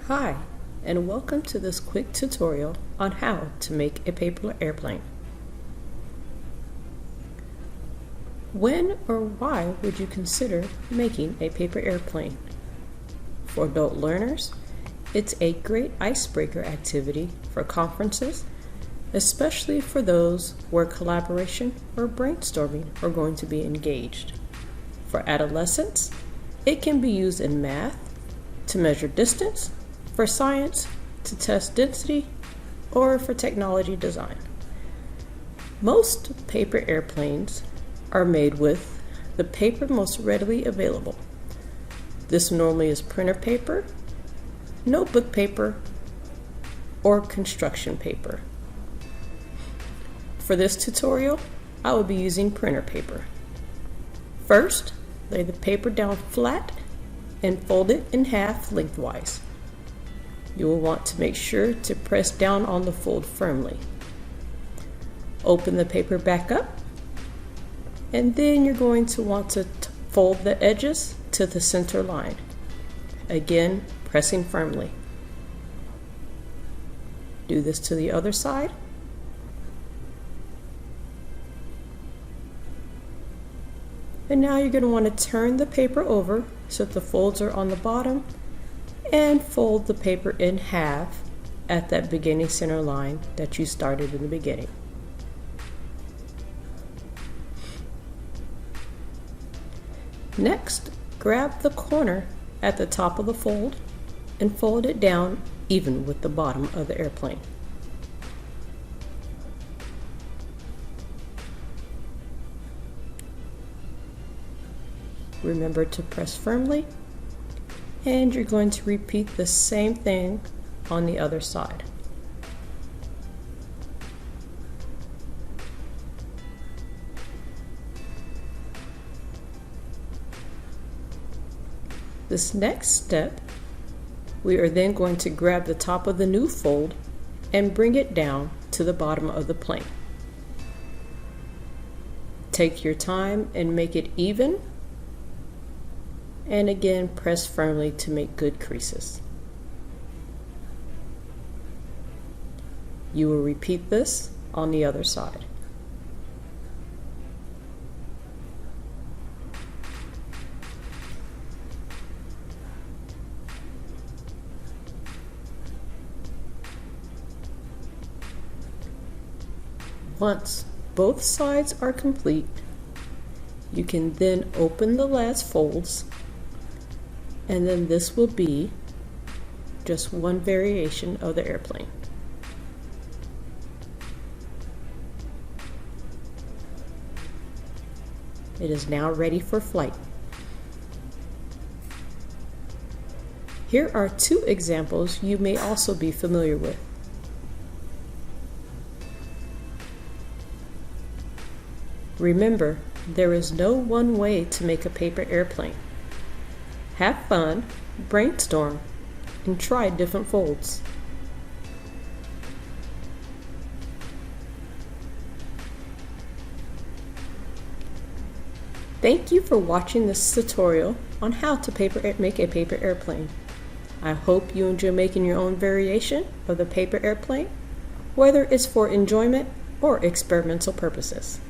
Hi, and welcome to this quick tutorial on how to make a paper airplane. When or why would you consider making a paper airplane? For adult learners, it's a great icebreaker activity for conferences, especially for those where collaboration or brainstorming are going to be engaged. For adolescents, it can be used in math to measure distance, for science to test density, or for technology design. Most paper airplanes are made with the paper most readily available. This normally is printer paper, notebook paper, or construction paper. For this tutorial, I will be using printer paper. First, lay the paper down flat and fold it in half lengthwise. You will want to make sure to press down on the fold firmly. Open the paper back up, and then you're going to want to fold the edges to the center line. Again, pressing firmly. Do this to the other side. And now you're going to want to turn the paper over so that the folds are on the bottom, and fold the paper in half at that beginning center line that you started in the beginning. Next, grab the corner at the top of the fold and fold it down even with the bottom of the airplane. Remember to press firmly, and you're going to repeat the same thing on the other side. This next step, we are then going to grab the top of the new fold and bring it down to the bottom of the plane. Take your time and make it even, and again press firmly to make good creases. You will repeat this on the other side. Once both sides are complete, you can then open the last folds, and then this will be just one variation of the airplane. It is now ready for flight. Here are two examples you may also be familiar with. Remember, there is no one way to make a paper airplane. Have fun, brainstorm, and try different folds. Thank you for watching this tutorial on how to make a paper airplane. I hope you enjoy making your own variation of the paper airplane, whether it's for enjoyment or experimental purposes.